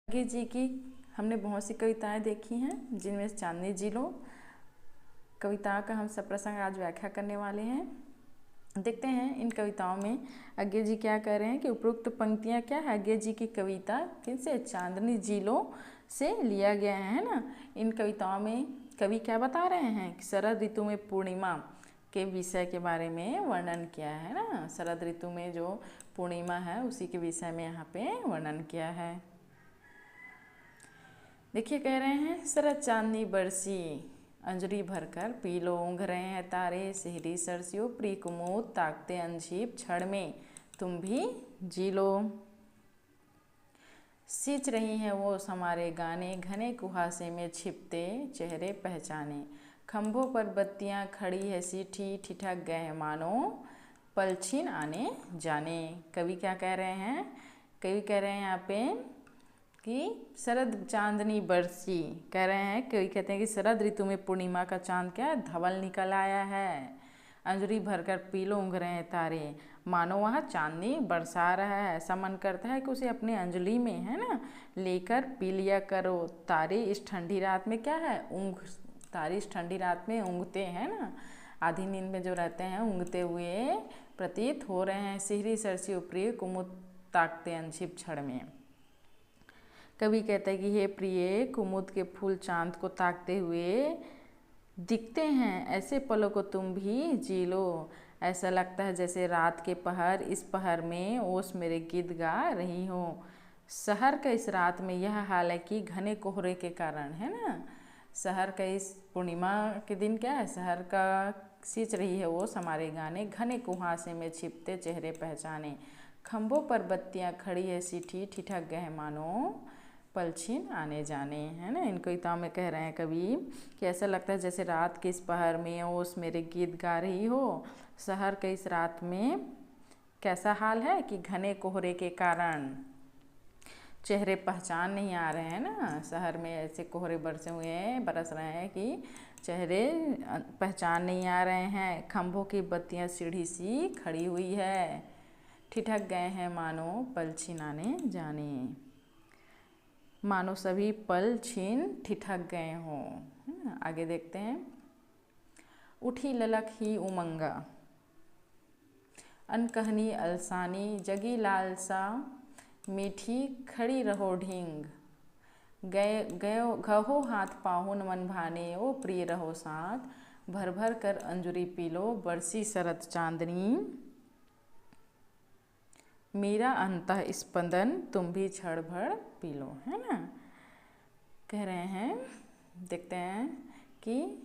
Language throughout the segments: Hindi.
आगे जी की हमने बहुत सी कविताएं देखी हैं, जिनमें चांदनी जिलो कविता का हम सब प्रसंग आज व्याख्या करने वाले हैं। देखते हैं इन कविताओं में आगे जी क्या कह रहे हैं कि उपरोक्त पंक्तियां क्या है, आगे जी की कविता किनसे, चांदनी जिलो से लिया गया है ना। इन कविताओं में कवि क्या बता रहे हैं कि शरद ऋतु में पूर्णिमा के विषय के बारे में वर्णन किया है ना। शरद ऋतु में जो पूर्णिमा है उसी के विषय में यहाँ पे वर्णन किया है। देखिए कह रहे हैं, शरद चांदनी बरसी अंजलि भरकर पी लो, ऊँघ रहे हैं तारे सिहरी सरसियों प्रिय कुमुद ताकते अनछिप क्षण में तुम भी जी लो। सींच रही हैं वो हमारे गाने घने कुहासे में छिपते चेहरे पहचाने, खंभों पर बत्तियां खड़ी है सीठी ठिठक गए मानो पलछिन आने जाने। कवि क्या कह रहे हैं, कवि कह रहे हैं यहाँ पे कि शरद चांदनी बरसी, कह रहे हैं, कवि कहते हैं कि शरद ऋतु में पूर्णिमा का चांद क्या है, धवल निकल आया है। अंजलि भरकर पी लो, ऊँघ रहे हैं तारे, मानो वहाँ चांदनी बरसा रहा है। ऐसा मन करता है कि उसे अपने अंजलि में है ना लेकर पी लिया करो। तारे इस ठंडी रात में क्या है, तारे इस ठंडी रात में ऊँघते हैं ना, आधी नींद में जो रहते हैं ऊँघते हुए प्रतीत हो रहे हैं। सिहरी सरसियों प्रिय कुमुद ताकते अनछिप क्षण में। कवि कहता है कि हे प्रिय, कुमुद के फूल चांद को ताकते हुए दिखते हैं, ऐसे पलों को तुम भी जी लो। ऐसा लगता है जैसे रात के पहर, इस पहर में ओस मेरे गीत गा रही हो। शहर का इस रात में यह हाल है कि घने कोहरे के कारण है ना, शहर का इस पूर्णिमा के दिन क्या है, शहर का सींच रही है वो हमारे गाने घने कुहासे में छिपते चेहरे पहचाने, खंभों पर बत्तियां खड़ी है सीठी ठिठक गए मानो पलछिन आने जाने, है ना। इन कविताओं में कह रहे हैं कवि कि ऐसा लगता है जैसे रात के इस पहर में ओस मेरे गीत गा रही हो। शहर के इस रात में कैसा हाल है कि घने कोहरे के कारण चेहरे पहचान नहीं आ रहे हैं ना, शहर में ऐसे कोहरे बरसे हुए हैं, बरस रहे हैं कि चेहरे पहचान नहीं आ रहे हैं। खंभों की बत्तियां सीढ़ी सी खड़ी हुई है, ठिठक गए हैं मानो पलछिन आने जाने, मानो सभी पल छीन ठिठक गए हों। आगे देखते हैं, उठी ललक ही उमंगा अनकहनी अलसानी, जगी लालसा मीठी खड़ी रहो ढींग, गए गयो घहो हाथ पाहुन मन भाने, ओ प्रिय रहो साथ भर भर कर अंजुरी पी लो, बरसी शरद चांदनी मेरा अंतः स्पंदन तुम भी क्षण भर पी लो, है ना। कह रहे हैं, देखते हैं कि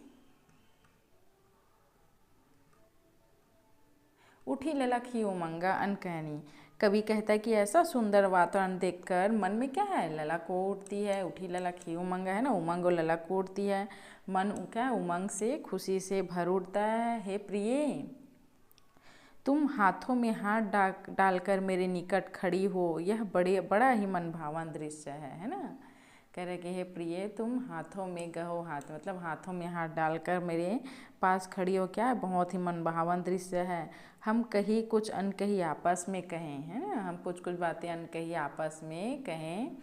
उठी ललक ही उमंगा अनकहनी। कवि कहता है कि ऐसा सुंदर वातावरण देखकर मन में क्या है, ललक उठती है। उठी ललक ही उमंगा है ना, उमंग और ललक उठती है, मन क्या उमंग से खुशी से भर उठता है। हे प्रिय, तुम हाथों में हाथ डालकर मेरे निकट खड़ी हो, यह बड़ा ही मन भावन दृश्य है ना। कह रहे कि हे प्रिय, तुम हाथों में गहो हाथ, मतलब हाथों में हाथ डालकर मेरे पास खड़ी हो, क्या है, बहुत ही मन भावन दृश्य है। हम कहीं कुछ अनकही आपस में कहें, है ना, हम कुछ कुछ बातें अनकही आपस में कहें,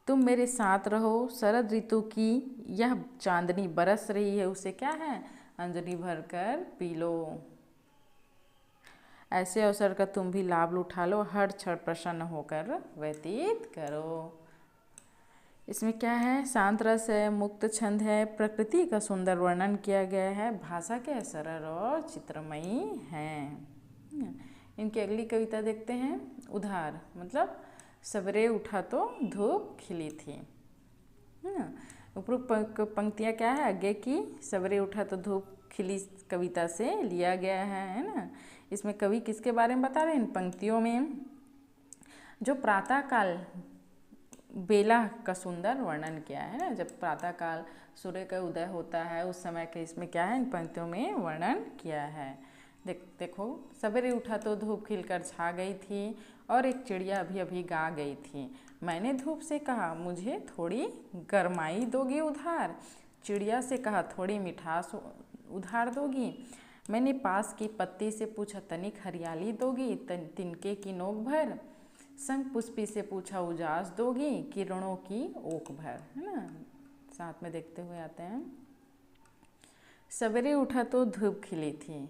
तुम मेरे साथ रहो। शरद ऋतु की यह चांदनी बरस रही है, उसे क्या है, अंजलि भरकर पी लो। ऐसे अवसर का तुम भी लाभ उठा लो, हर क्षण प्रसन्न होकर व्यतीत करो। इसमें क्या है, शांत रस है, मुक्त छंद है, प्रकृति का सुंदर वर्णन किया गया है, भाषा क्या है, सरल और चित्रमयी है। इनकी अगली कविता देखते हैं, उधार, मतलब सवेरे उठा तो धूप खिली थी। उपरोक्त पंक्तियाँ क्या है आगे की, सवेरे उठा तो धूप खिली कविता से लिया गया है ना। इसमें कवि किसके बारे में बता रहे हैं, इन पंक्तियों में जो प्रातःकाल बेला का सुंदर वर्णन किया है ना, जब प्रातःकाल सूर्य का उदय होता है उस समय के इसमें क्या है, इन पंक्तियों में वर्णन किया है। देखो, सवेरे उठा तो धूप खिलकर छा गई थी और एक चिड़िया अभी अभी गा गई थी। मैंने धूप से कहा, मुझे थोड़ी गरमाई दोगी उधार। चिड़िया से कहा, थोड़ी मिठास उधार दोगी। मैंने पास की पत्ती से पूछा, तनिक हरियाली दोगी, तिनके की नोक भर। संग पुष्पी से पूछा उजास दोगी किरणों की ओक भर, है ना। साथ में देखते हुए आते हैं। सवेरे उठा तो धूप खिली थी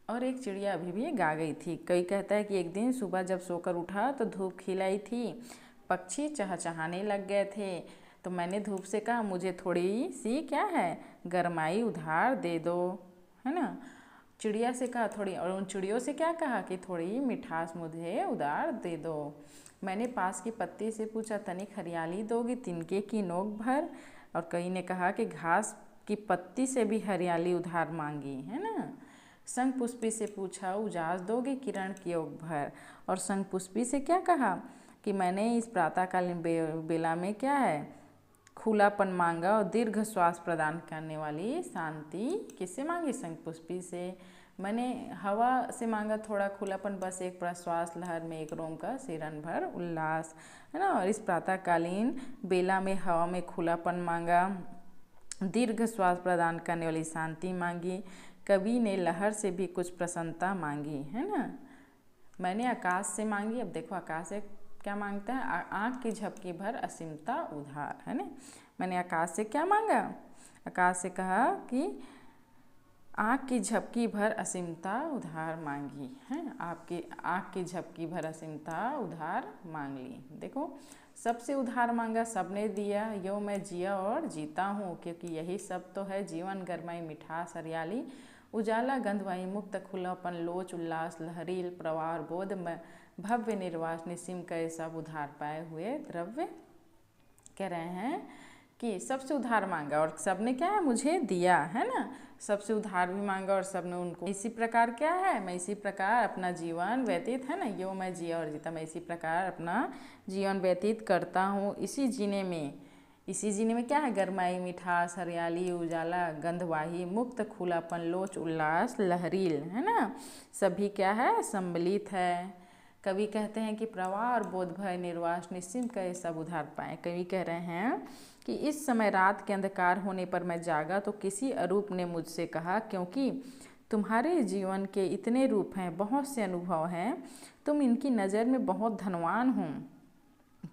और एक चिड़िया अभी भी गा गई थी। कोई कहता है कि एक दिन सुबह जब सोकर उठा तो धूप खिलाई थी, पक्षी चहचहाने लग गए थे। तो मैंने धूप से कहा मुझे थोड़ी सी क्या है गरमाई उधार दे दो, है ना। चिड़िया से कहा थोड़ी, और उन चिड़ियों से क्या कहा कि थोड़ी मिठास मुझे उधार दे दो। मैंने पास की पत्ती से पूछा तनिक हरियाली दोगी तिनके की नोक भर। और कई ने कहा कि घास की पत्ती से भी हरियाली उधार मांगी, है ना। संग पुष्पी से पूछा उजास दोगे किरण की ओक भर। और संग पुष्पी से क्या कहा कि मैंने इस प्रातःकालीन बेला में क्या है खुलापन मांगा और दीर्घ श्वास प्रदान करने वाली शांति। किससे मांगी? संग पुष्पी से। मैंने हवा से मांगा थोड़ा खुलापन, बस एक प्रश्वास लहर में एक रोम का सिरन भर उल्लास, है ना। और इस प्रातःकालीन बेला में हवा में खुलापन मांगा, दीर्घ श्वास प्रदान करने वाली शांति मांगी, कवि ने लहर से भी कुछ प्रसन्नता मांगी, है ना। मैंने आकाश से मांगी। अब देखो आकाश से क्या मांगता है, आँख की झपकी भर असीमता उधार, है ना। मैंने आकाश से क्या मांगा, आकाश से कहा कि आँख की झपकी भर असीमता उधार मांगी, है। आपकी आँख की झपकी भर असीमता उधार मांग ली। देखो सबसे उधार मांगा, सबने दिया, यो मैं जिया और जीता हूँ, क्योंकि यही सब तो है जीवन, गरमाई मिठास हरियाली उजाला गंधवाई मुक्त खुलापन लोच उल्लास लहरील प्रवाह बोध में भव्य निर्वास निस्सीम कई सब उधार पाए हुए द्रव्य। कह रहे हैं कि सबसे उधार मांगा और सबने क्या है मुझे दिया, है ना। सबसे उधार भी मांगा और सबने उनको। इसी प्रकार क्या है, मैं इसी प्रकार अपना जीवन व्यतीत, है ना, यो मैं जिया और जीता, मैं इसी प्रकार अपना जीवन व्यतीत करता हूँ। इसी जीने में क्या है गरमाई मिठास हरियाली उजाला गंधवाही मुक्त खुलापन लोच उल्लास लहरील, है ना, सभी क्या है सम्मिलित है। कवि कहते हैं कि प्रवाह और बोध भय निर्वास निश्चिंत कहे सब उधार पाए। कवि कह रहे हैं कि इस समय रात के अंधकार होने पर मैं जागा तो किसी अरूप ने मुझसे कहा, क्योंकि तुम्हारे जीवन के इतने रूप हैं, बहुत से अनुभव हैं, तुम इनकी नज़र में बहुत धनवान हो,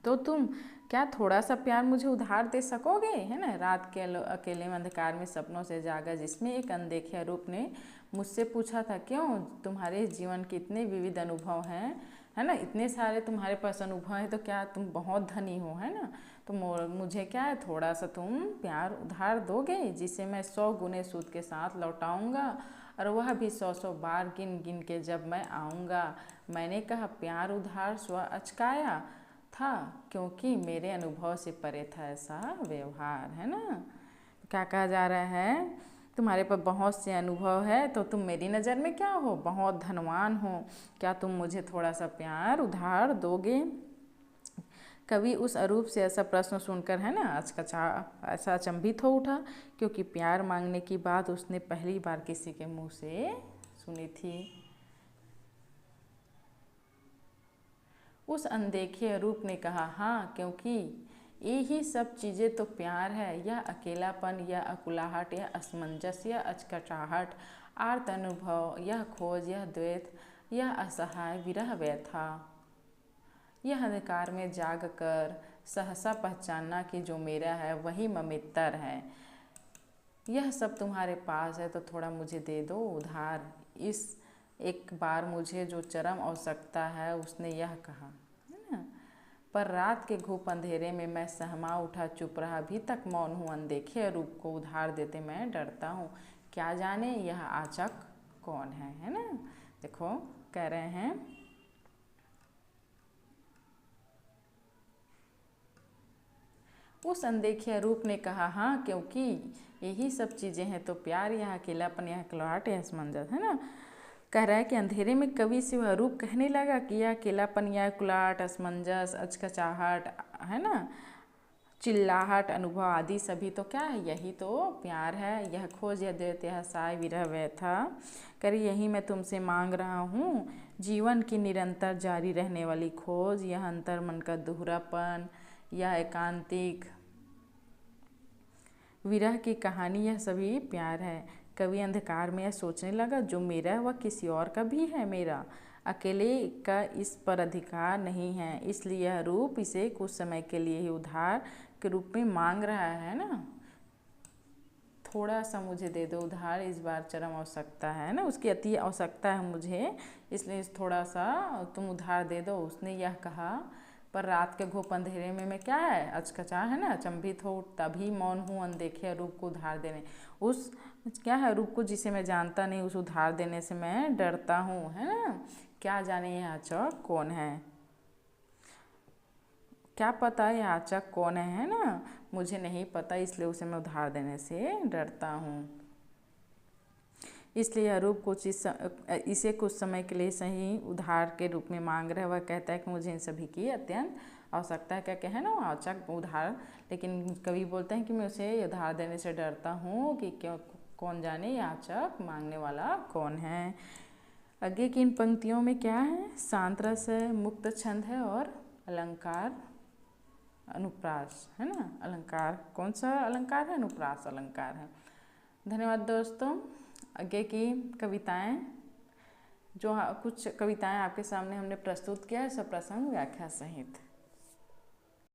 तो तुम क्या थोड़ा सा प्यार मुझे उधार दे सकोगे, है ना। रात के अकेले अंधकार में सपनों से जागा, जिसमें एक अनदेखे रूप ने मुझसे पूछा था, क्यों तुम्हारे जीवन के इतने विविध अनुभव हैं, है ना, इतने सारे तुम्हारे पास अनुभव हैं, तो क्या तुम बहुत धनी हो, है ना। तो मुझे क्या है थोड़ा सा तुम प्यार उधार दोगे, जिसे मैं 100 गुने सूद के साथ लौटाऊंगा, और वह भी 100 बार गिन गिन के जब मैं आऊँगा। मैंने कहा प्यार उधार स्व अचकाया था, क्योंकि मेरे अनुभव से परे था ऐसा व्यवहार, है ना। क्या कहा जा रहा है, तुम्हारे पास बहुत से अनुभव है, तो तुम मेरी नज़र में क्या हो, बहुत धनवान हो, क्या तुम मुझे थोड़ा सा प्यार उधार दोगे। कवि उस अरूप से ऐसा प्रश्न सुनकर, है ना, ऐसा अचंभित हो उठा, क्योंकि प्यार मांगने की बात उसने पहली बार किसी के मुंह से सुनी थी। उस अनदेखे रूप ने कहा, हाँ, क्योंकि यही सब चीज़ें तो प्यार है, यह अकेलापन, यह अकुलाहट, यह असमंजस, यह अचकचाहट, आर्त अनुभव, यह खोज, यह द्वैत, यह असहाय विरह व्यथा, यह अंधकार में जाग कर सहसा पहचानना कि जो मेरा है वही ममित्तर है। यह सब तुम्हारे पास है तो थोड़ा मुझे दे दो उधार, इस एक बार मुझे जो चरम आवश्यकता है, उसने यह कहा, है ना। पर रात के घूप अंधेरे में मैं सहमा उठा, चुप रहा, अभी तक मौन हूँ, अनदेखे रूप को उधार देते मैं डरता हूँ, क्या जाने यह आचक कौन है ना। देखो कह रहे हैं उस अनदेखे रूप ने कहा, हाँ, क्योंकि यही सब चीज़ें हैं तो प्यार, यह अकेलापन, यह कलवाहट, यह असमंजस, है ना। कह रहा है कि अंधेरे में कवि से वह रूप कहने लगा कि यह अकेलापन, यह कुलाहट, असमंजस, अचकचाहट, है ना, चिल्लाहट, अनुभव आदि सभी तो क्या है, यही तो प्यार है। यह खोज, यह द्वैत, यह साय विरह व्यथा, कर यही मैं तुमसे मांग रहा हूँ, जीवन की निरंतर जारी रहने वाली खोज, यह अंतर मन का दोहरापन, यह एकांतिक विरह की कहानी, यह सभी प्यार है। कवि अंधकार में यह सोचने लगा, जो मेरा है वह किसी और का भी है मेरा, अकेले का इस पर अधिकार नहीं है, इसलिए यह रूप इसे कुछ समय के लिए ही उधार के रूप में मांग रहा है ना। थोड़ा सा मुझे दे दो उधार, इस बार चरम आवश्यकता है ना, उसकी अति आवश्यकता है मुझे, इसलिए थोड़ा सा तुम उधार दे दो, उसने यह कहा। पर रात के घोप अंधेरे में मैं क्या है, अचकचा है ना, अचंभित हो तभी मौन हूँ अनदेखे रूप को उधार देने। उस क्या है, रूप को जिसे मैं जानता नहीं, उस उधार देने से मैं डरता हूँ, है ना। क्या जाने यह याचक कौन है, क्या पता याचक कौन है ना, मुझे नहीं पता, इसलिए उसे मैं उधार देने से डरता हूँ। इसलिए यह रूप कुछ इसे कुछ समय के लिए सही उधार के रूप में मांग रहा है। वह कहता है कि मुझे इन सभी की अत्यंत आवश्यकता है, क्या कहे ना, याचक उधार, लेकिन कवि बोलते हैं कि मैं उसे उधार देने से डरता हूँ कि क्यों, कौन जाने याचक मांगने वाला कौन है। आगे की इन पंक्तियों में क्या है, शांत रस है, मुक्त छंद है और अलंकार अनुप्रास है ना। अलंकार कौन सा अलंकार है, अनुप्रास अलंकार है। धन्यवाद दोस्तों। आगे की कविताएं, जो कुछ कविताएं आपके सामने हमने प्रस्तुत किया है, सब प्रसंग व्याख्या सहित।